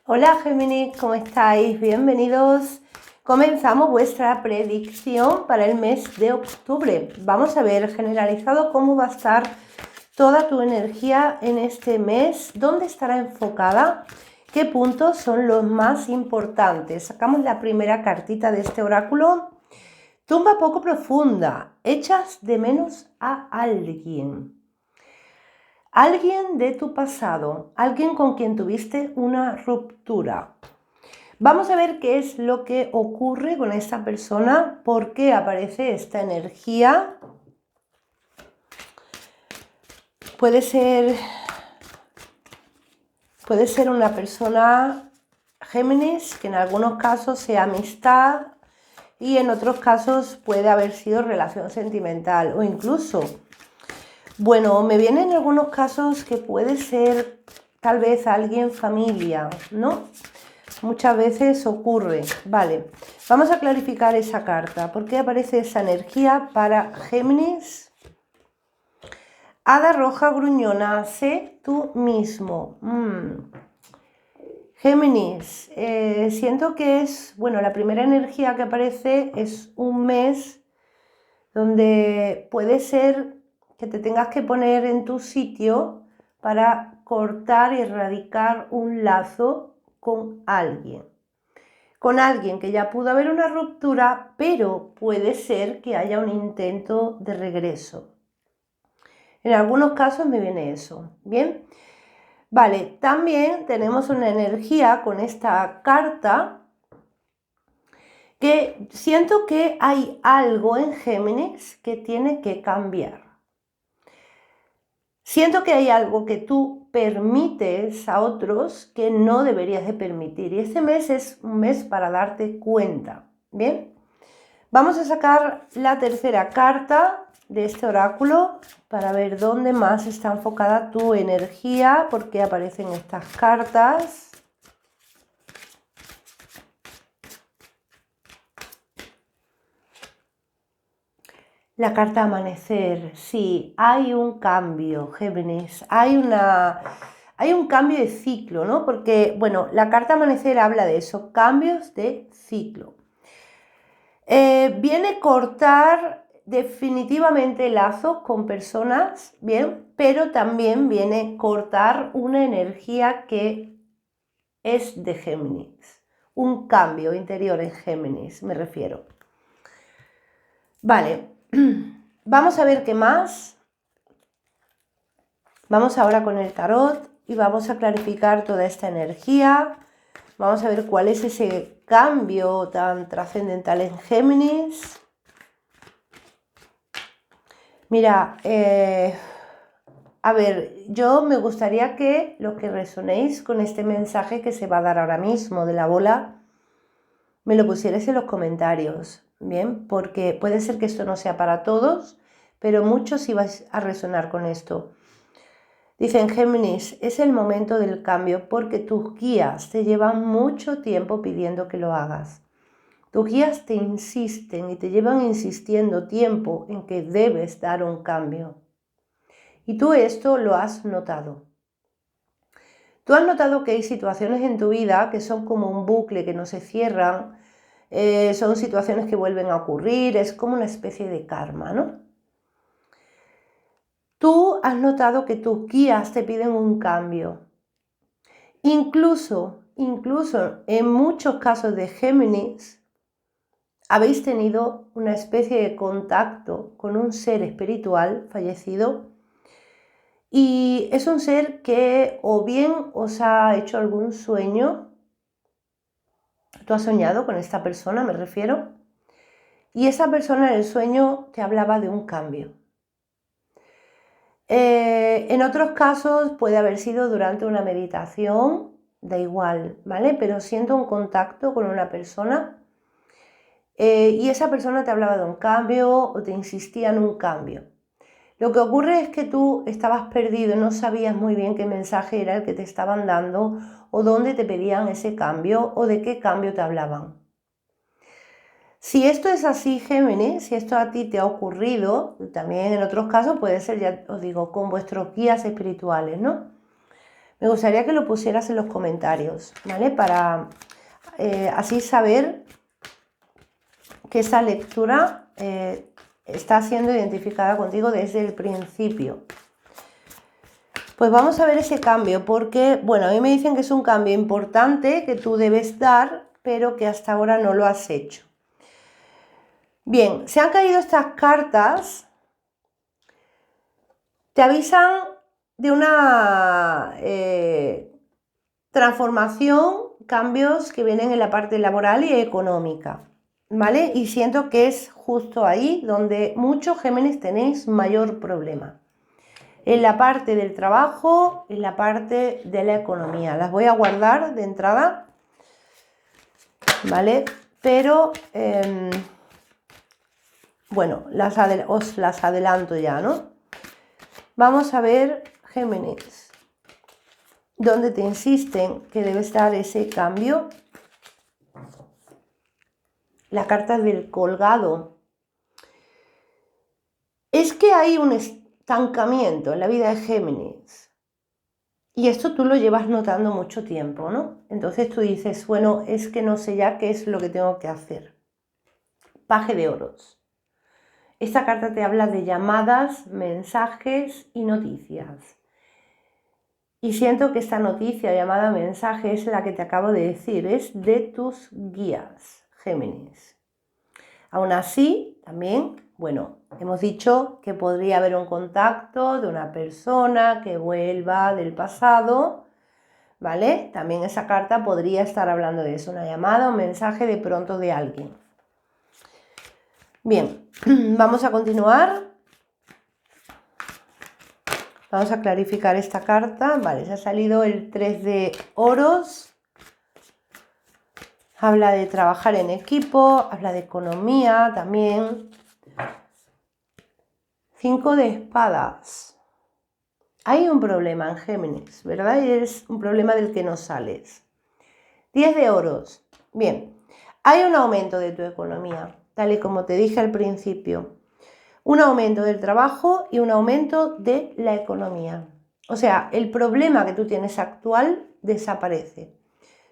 Hola Géminis, ¿cómo estáis? Bienvenidos. Comenzamos vuestra predicción para el mes de octubre. Vamos a ver generalizado cómo va a estar toda tu energía en este mes, dónde estará enfocada, qué puntos son los más importantes. Sacamos la primera cartita de este oráculo. Tumba poco profunda, echas de menos a alguien. Alguien de tu pasado, alguien con quien tuviste una ruptura. Vamos a ver qué es lo que ocurre con esta persona, por qué aparece esta energía. Puede ser una persona Géminis, que en algunos casos sea amistad y en otros casos puede haber sido relación sentimental o incluso, bueno, me viene en algunos casos que puede ser tal vez alguien familia, ¿no? Muchas veces ocurre. Vale, vamos a clarificar esa carta. ¿Por qué aparece esa energía para Géminis? Hada roja gruñona, sé tú mismo. Géminis, siento que es, bueno, la primera energía que aparece es un mes donde puede ser que te tengas que poner en tu sitio para cortar y erradicar un lazo con alguien que ya pudo haber una ruptura, pero puede ser que haya un intento de regreso. En algunos casos me viene eso, ¿bien? Vale, también tenemos una energía con esta carta que siento que hay algo en Géminis que tiene que cambiar. Siento que hay algo que tú permites a otros que no deberías de permitir. Y este mes es un mes para darte cuenta, ¿bien? Vamos a sacar la tercera carta de este oráculo para ver dónde más está enfocada tu energía, por qué aparecen estas cartas. La carta amanecer, sí, hay un cambio, Géminis, hay un cambio de ciclo, ¿no? Porque, bueno, la carta amanecer habla de eso, cambios de ciclo. Viene cortar definitivamente lazos con personas, bien, pero también viene cortar una energía que es de Géminis, un cambio interior en Géminis, me refiero. Vale, vamos a ver qué más. Vamos ahora con el tarot y vamos a clarificar toda esta energía. Vamos a ver cuál es ese cambio tan trascendental en Géminis. Mira, a ver, yo me gustaría que los que resonéis con este mensaje que se va a dar ahora mismo de la bola, me lo pusierais en los comentarios, ¿bien? Porque puede ser que esto no sea para todos, pero muchos sí vais a resonar con esto. Dicen Géminis, es el momento del cambio porque tus guías te llevan mucho tiempo pidiendo que lo hagas. Tus guías te insisten y te llevan insistiendo tiempo en que debes dar un cambio. Y tú esto lo has notado. Tú has notado que hay situaciones en tu vida que son como un bucle que no se cierran, son situaciones que vuelven a ocurrir, es como una especie de karma, ¿no? Tú has notado que tus guías te piden un cambio. Incluso en muchos casos de Géminis, habéis tenido una especie de contacto con un ser espiritual fallecido y es un ser que o bien os ha hecho algún sueño, tú has soñado con esta persona, me refiero, y esa persona en el sueño te hablaba de un cambio. En otros casos puede haber sido durante una meditación, da igual, ¿vale? Pero siento un contacto con una persona y esa persona te hablaba de un cambio o te insistía en un cambio. Lo que ocurre es que tú estabas perdido, no sabías muy bien qué mensaje era el que te estaban dando o dónde te pedían ese cambio o de qué cambio te hablaban. Si esto es así, Géminis, si esto a ti te ha ocurrido, también en otros casos puede ser, ya os digo, con vuestros guías espirituales, ¿no? Me gustaría que lo pusieras en los comentarios, ¿vale? Para así saber que esa lectura está siendo identificada contigo desde el principio. Pues vamos a ver ese cambio, porque, bueno, a mí me dicen que es un cambio importante que tú debes dar, pero que hasta ahora no lo has hecho. Bien, se han caído estas cartas, te avisan de una transformación, cambios que vienen en la parte laboral y económica, ¿vale? Y siento que es justo ahí donde muchos Géminis tenéis mayor problema. En la parte del trabajo, en la parte de la economía. Las voy a guardar de entrada, ¿vale? Pero, bueno, os las adelanto ya, ¿no? Vamos a ver, Géminis, ¿dónde te insisten que debes dar ese cambio? La carta del colgado. Es que hay un estancamiento en la vida de Géminis. Y esto tú lo llevas notando mucho tiempo, ¿no? Entonces tú dices, bueno, es que no sé ya qué es lo que tengo que hacer. Paje de oros. Esta carta te habla de llamadas, mensajes y noticias. Y siento que esta noticia, llamada mensaje, es la que te acabo de decir, es de tus guías, Géminis. Aún así, también, bueno, hemos dicho que podría haber un contacto de una persona que vuelva del pasado, ¿vale? También esa carta podría estar hablando de eso, una llamada, un mensaje de pronto de alguien. Bien, vamos a continuar. Vamos a clarificar esta carta. Vale, se ha salido el 3 de oros. Habla de trabajar en equipo, habla de economía también. 5 de espadas. Hay un problema en Géminis, ¿verdad? Y es un problema del que no sales. 10 de oros. Bien, hay un aumento de tu economía, tal y como te dije al principio. Un aumento del trabajo y un aumento de la economía. O sea, el problema que tú tienes actual desaparece.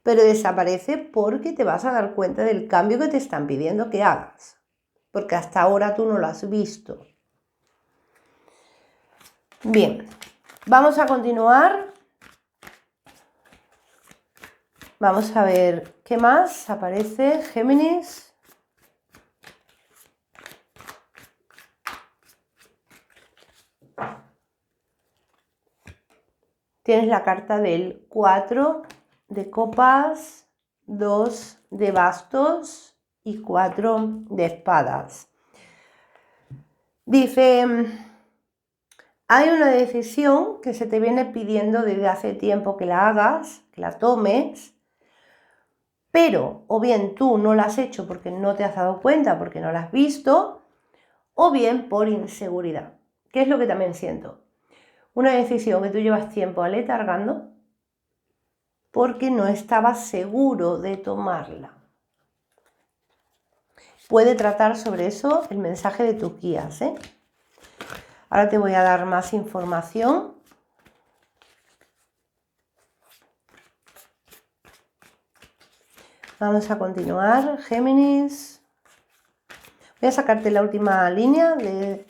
Pero desaparece porque te vas a dar cuenta del cambio que te están pidiendo que hagas. Porque hasta ahora tú no lo has visto. Bien, vamos a continuar. Vamos a ver qué más aparece, Géminis. Tienes la carta del 4 de copas, 2 de bastos y 4 de espadas. Dice, hay una decisión que se te viene pidiendo desde hace tiempo que la hagas, que la tomes, pero o bien tú no la has hecho porque no te has dado cuenta, porque no la has visto, o bien por inseguridad, que es lo que también siento. Una decisión que tú llevas tiempo aletargando porque no estabas seguro de tomarla. Puede tratar sobre eso el mensaje de tus guías, ¿eh? Ahora te voy a dar más información. Vamos a continuar, Géminis. Voy a sacarte la última línea de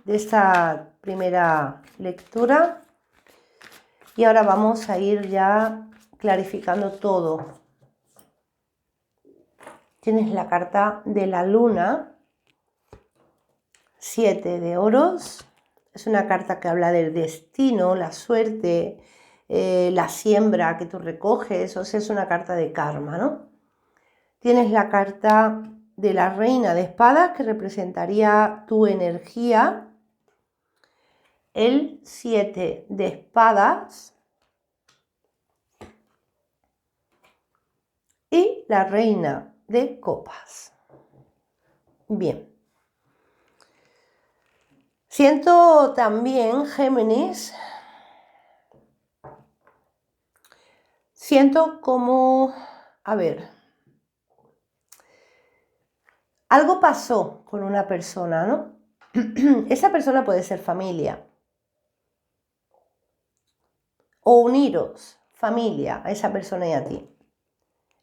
esta primera lectura. Y ahora vamos a ir ya clarificando todo. Tienes la carta de la luna, 7 de oros. Es una carta que habla del destino, la suerte, la siembra que tú recoges. O sea, es una carta de karma, ¿no? Tienes la carta de la reina de espadas, que representaría tu energía. El 7 de espadas. Y la reina de copas. Bien. Siento también, Géminis, siento como, a ver, algo pasó con una persona, ¿no? Esa persona puede ser familia. o uniros, familia, a esa persona y a ti.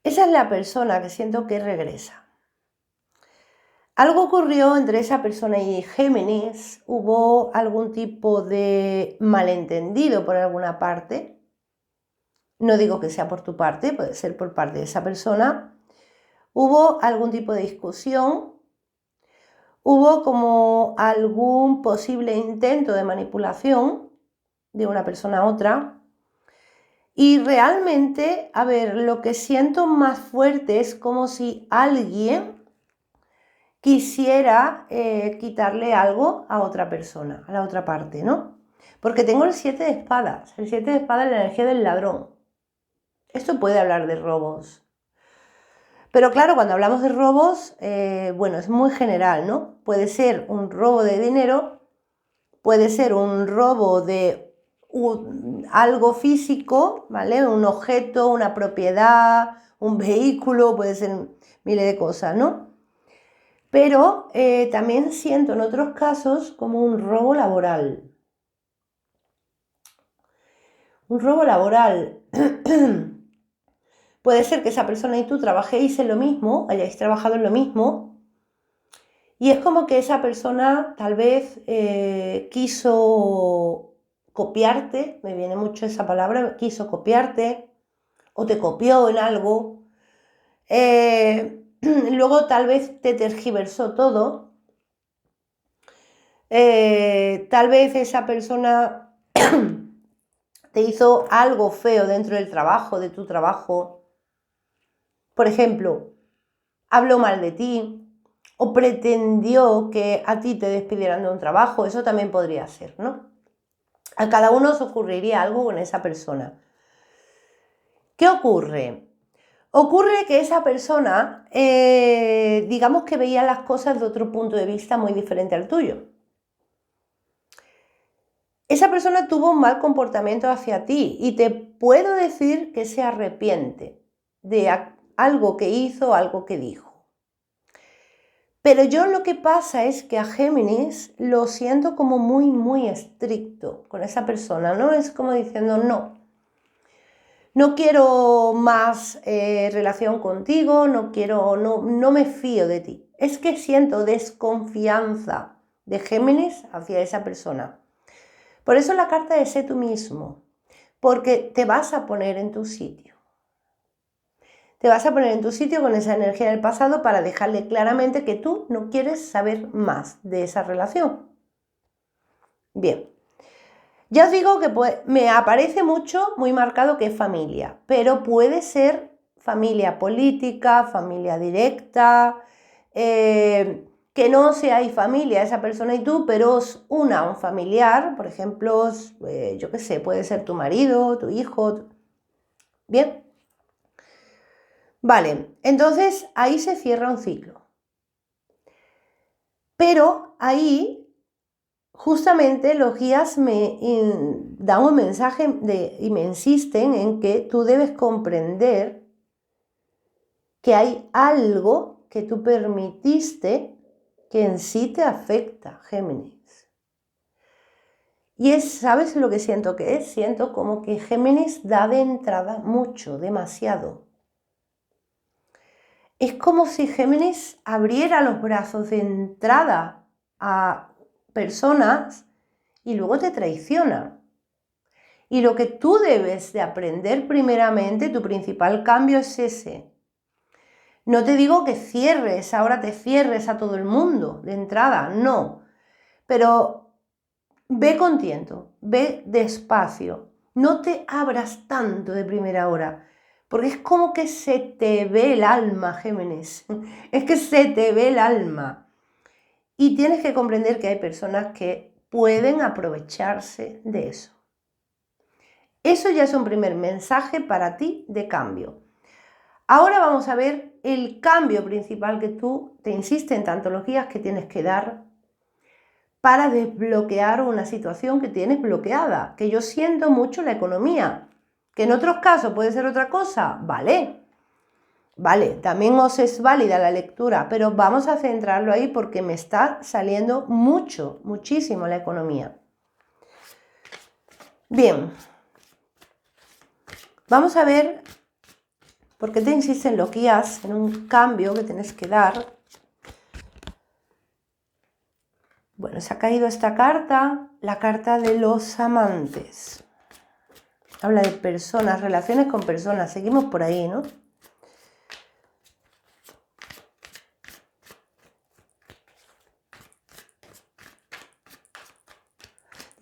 Esa es la persona que siento que regresa. Algo ocurrió entre esa persona y Géminis, hubo algún tipo de malentendido por alguna parte. No digo que sea por tu parte, puede ser por parte de esa persona. Hubo algún tipo de discusión, hubo como algún posible intento de manipulación de una persona a otra. Y realmente, a ver, lo que siento más fuerte es como si alguien quisiera quitarle algo a otra persona, a la otra parte, ¿no? Porque tengo el 7 de espadas. El 7 de espadas es la energía del ladrón. Esto puede hablar de robos. Pero claro, cuando hablamos de robos, bueno, es muy general, ¿no? Puede ser un robo de dinero, puede ser un robo de algo físico, ¿vale? Un objeto, una propiedad, un vehículo, puede ser miles de cosas, ¿no? Pero también siento en otros casos como un robo laboral. Un robo laboral. Puede ser que esa persona y tú trabajéis en lo mismo, hayáis trabajado en lo mismo, y es como que esa persona tal vez quiso copiarte, me viene mucho esa palabra, quiso copiarte, o te copió en algo, luego tal vez te tergiversó todo, tal vez esa persona te hizo algo feo dentro del trabajo, de tu trabajo. Por ejemplo, habló mal de ti o pretendió que a ti te despidieran de un trabajo. Eso también podría ser, ¿no? A cada uno os ocurriría algo con esa persona. ¿Qué ocurre? Ocurre que esa persona, digamos que veía las cosas de otro punto de vista muy diferente al tuyo. Esa persona tuvo un mal comportamiento hacia ti y te puedo decir que se arrepiente de algo que hizo, algo que dijo. Pero yo lo que pasa es que a Géminis lo siento como muy, muy estricto con esa persona, ¿no? Es como diciendo, no quiero más relación contigo, no me fío de ti. Es que siento desconfianza de Géminis hacia esa persona. Por eso la carta de sé tú mismo, porque te vas a poner en tu sitio. Te vas a poner en tu sitio con esa energía del pasado para dejarle claramente que tú no quieres saber más de esa relación. Bien, ya os digo que me aparece mucho, muy marcado que es familia, pero puede ser familia política, familia directa, que no seáis familia esa persona y tú, pero os una un familiar, por ejemplo, yo qué sé, puede ser tu marido, tu hijo. Bien. Vale, entonces ahí se cierra un ciclo. Pero ahí justamente los guías me dan un mensaje y me insisten en que tú debes comprender que hay algo que tú permitiste que en sí te afecta, Géminis. Y ¿sabes lo que siento que es? Siento como que Géminis da de entrada mucho, demasiado. Es como si Géminis abriera los brazos de entrada a personas y luego te traiciona. Y lo que tú debes de aprender primeramente, tu principal cambio es ese. No te digo que cierres, ahora te cierres a todo el mundo de entrada, no. Pero ve con tiento, ve despacio, no te abras tanto de primera hora. Porque es como que se te ve el alma, Géminis. Es que se te ve el alma. Y tienes que comprender que hay personas que pueden aprovecharse de eso. Eso ya es un primer mensaje para ti de cambio. Ahora vamos a ver el cambio principal que tú te insiste en tanto los guías que tienes que dar para desbloquear una situación que tienes bloqueada. Que yo siento mucho la economía. Que en otros casos puede ser otra cosa, vale, también os es válida la lectura, pero vamos a centrarlo ahí porque me está saliendo muchísimo la economía. Bien, Vamos a ver por qué te insisten los guías en un cambio que tienes que dar. Bueno, se ha caído esta carta, la carta de los amantes. Habla de personas, relaciones con personas. Seguimos por ahí, ¿no?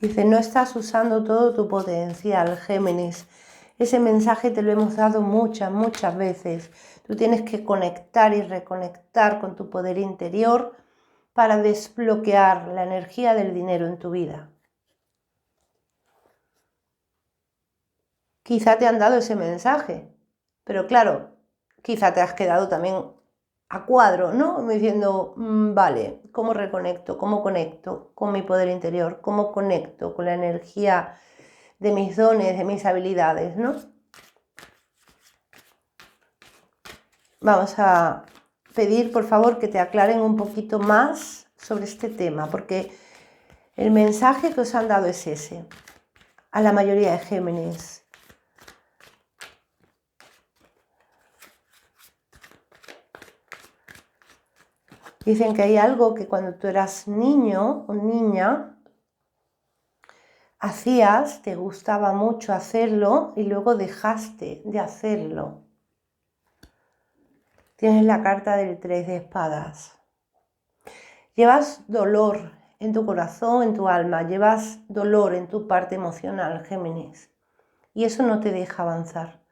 Dice, no estás usando todo tu potencial, Géminis. Ese mensaje te lo hemos dado muchas veces. Tú tienes que conectar y reconectar con tu poder interior para desbloquear la energía del dinero en tu vida. Quizá te han dado ese mensaje, pero claro, quizá te has quedado también a cuadro, ¿no? Diciendo, vale, ¿cómo reconecto? ¿Cómo conecto con mi poder interior? ¿Cómo conecto con la energía de mis dones, de mis habilidades, ¿no? Vamos a pedir, por favor, que te aclaren un poquito más sobre este tema, porque el mensaje que os han dado es ese, a la mayoría de Géminis. Dicen que hay algo que cuando tú eras niño o niña hacías, te gustaba mucho hacerlo y luego dejaste de hacerlo. Tienes la carta del 3 de espadas. Llevas dolor en tu corazón, en tu alma, llevas dolor en tu parte emocional, Géminis. Y eso no te deja avanzar,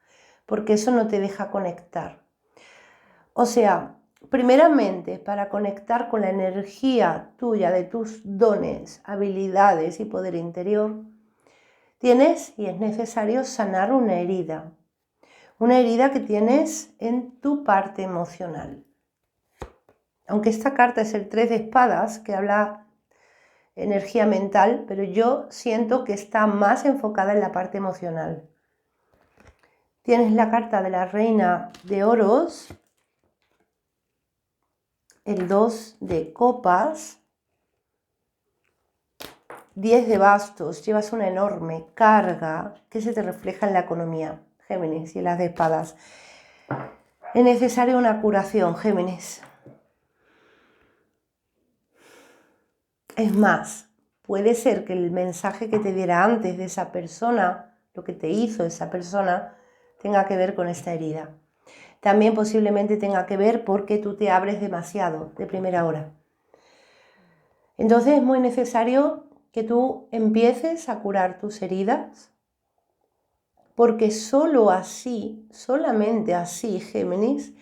porque eso no te deja conectar. O sea, primeramente, para conectar con la energía tuya, de tus dones, habilidades y poder interior, tienes y es necesario sanar una herida que tienes en tu parte emocional. Aunque esta carta es el 3 de espadas, que habla energía mental, pero yo siento que está más enfocada en la parte emocional. Tienes la carta de la reina de oros, el 2 de copas, 10 de bastos. Llevas una enorme carga que se te refleja en la economía, Géminis, y en las de espadas. Es necesaria una curación, Géminis. Es más, puede ser que el mensaje que te diera antes de esa persona, lo que te hizo esa persona, tenga que ver con esta herida. También posiblemente tenga que ver porque tú te abres demasiado de primera hora. Entonces es muy necesario que tú empieces a curar tus heridas, porque solo así, solamente así, Géminis,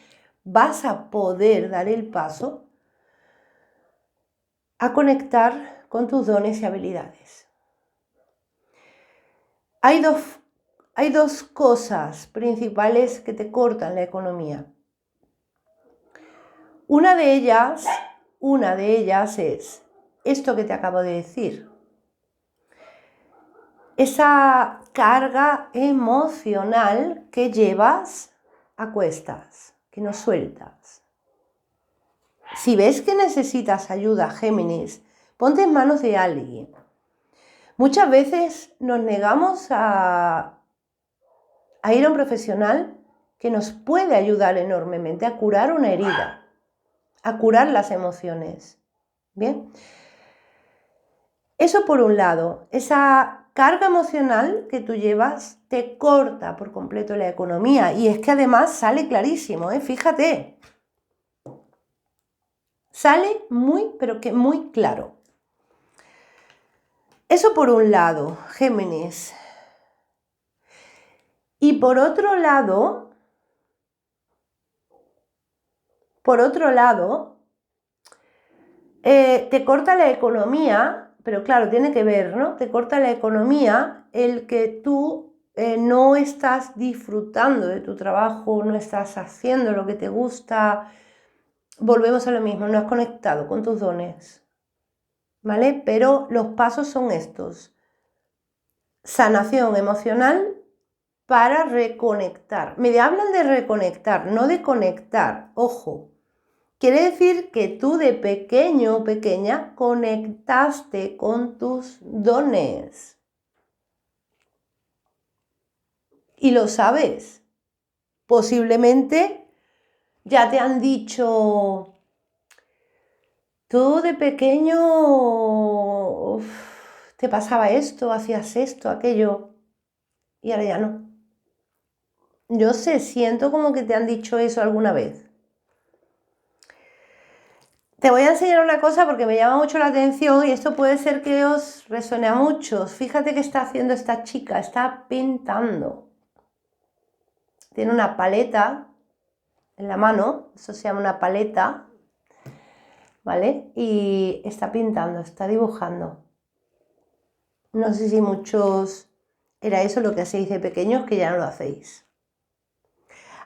vas a poder dar el paso a conectar con tus dones y habilidades. Hay dos cosas principales que te cortan la economía. Una de ellas es esto que te acabo de decir. Esa carga emocional que llevas a cuestas, que no sueltas. Si ves que necesitas ayuda, Géminis, ponte en manos de alguien. Muchas veces nos negamos a ir a un profesional que nos puede ayudar enormemente a curar una herida, a curar las emociones. ¿Bien? Eso por un lado, esa carga emocional que tú llevas te corta por completo la economía y es que además sale clarísimo, fíjate, sale muy, pero que muy claro. Eso por un lado, Géminis. Y por otro lado, te corta la economía, pero claro, tiene que ver, ¿no? Te corta la economía el que tú no estás disfrutando de tu trabajo, no estás haciendo lo que te gusta. Volvemos a lo mismo, no has conectado con tus dones, ¿vale? Pero los pasos son estos. Sanación emocional para reconectar. Me hablan de reconectar, no de conectar, ojo. Quiere decir que tú de pequeño o pequeña conectaste con tus dones. Y lo sabes. Posiblemente ya te han dicho, tú de pequeño te pasaba esto, hacías esto, aquello, y ahora ya no. Yo siento como que te han dicho eso alguna vez. Te voy a enseñar una cosa porque me llama mucho la atención y esto puede ser que os resuene a muchos. Fíjate qué está haciendo esta chica, está pintando. Tiene una paleta en la mano, eso se llama una paleta, ¿vale? Y está pintando, está dibujando. No sé si muchos era eso lo que hacéis de pequeños, que ya no lo hacéis.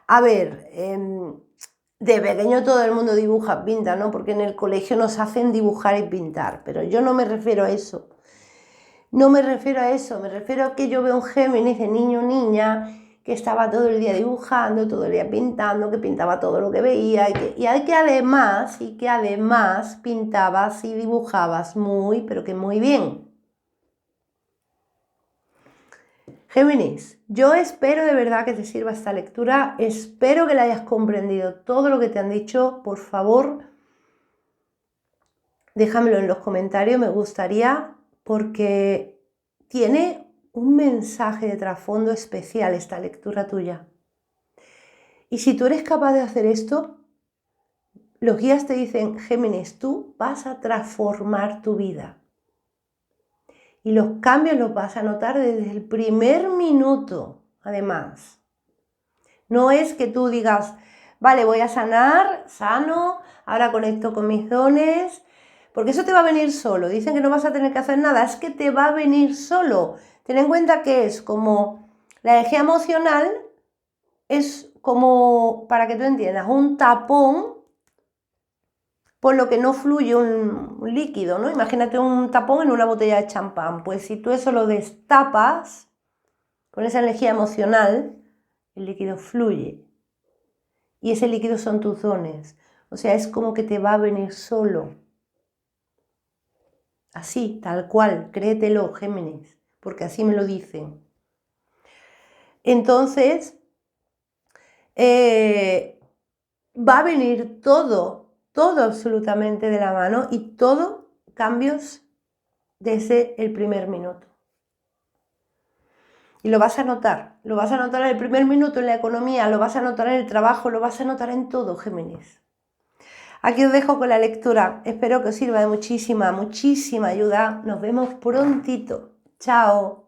A ver, de pequeño todo el mundo dibuja, pinta, ¿no? Porque en el colegio nos hacen dibujar y pintar, pero yo no me refiero a eso. No me refiero a eso, me refiero a que yo veo un Géminis de niño o niña que estaba todo el día dibujando, todo el día pintando, que pintaba todo lo que veía y que además pintabas y dibujabas muy, pero que muy bien. Géminis, yo espero de verdad que te sirva esta lectura, espero que la hayas comprendido todo lo que te han dicho, por favor, déjamelo en los comentarios, me gustaría, porque tiene un mensaje de trasfondo especial esta lectura tuya. Y si tú eres capaz de hacer esto, los guías te dicen, Géminis, tú vas a transformar tu vida. Y los cambios los vas a notar desde el primer minuto, además. No es que tú digas, vale, voy a sanar, sano, ahora conecto con mis dones, porque eso te va a venir solo. Dicen que no vas a tener que hacer nada, es que te va a venir solo. Ten en cuenta que es como la energía emocional, es como, para que tú entiendas, un tapón por lo que no fluye un líquido, ¿no? Imagínate un tapón en una botella de champán. Pues si tú eso lo destapas con esa energía emocional, el líquido fluye. Y ese líquido son tus dones. O sea, es como que te va a venir solo. Así, tal cual, créetelo, Géminis, porque así me lo dicen. Entonces, va a venir todo absolutamente de la mano y todo cambios desde el primer minuto. Y lo vas a notar en el primer minuto en la economía, lo vas a notar en el trabajo, lo vas a notar en todo, Géminis. Aquí os dejo con la lectura, espero que os sirva de muchísima ayuda. Nos vemos prontito. Chao.